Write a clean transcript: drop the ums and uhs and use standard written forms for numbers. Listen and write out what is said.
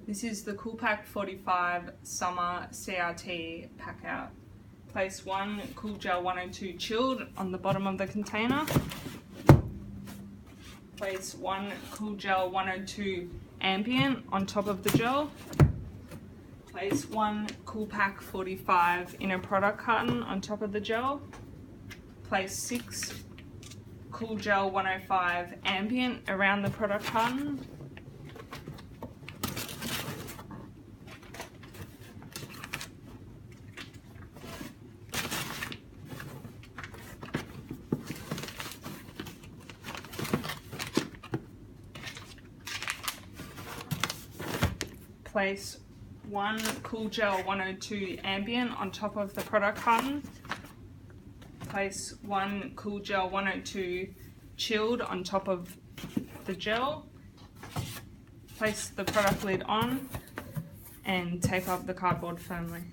This is the CoolPac45 Summer CRT pack out. Place one Cool Gel 102 chilled on the bottom of the container. Place one Cool Gel 102 ambient on top of the gel. Place one CoolPac45 in a product carton on top of the gel. Place 6 Cool Gel 105 ambient around the product carton. Place one Cool Gel 102 ambient on top of the product carton. Place one Cool Gel 102 chilled on top of the gel. Place the product lid on and tape up the cardboard firmly.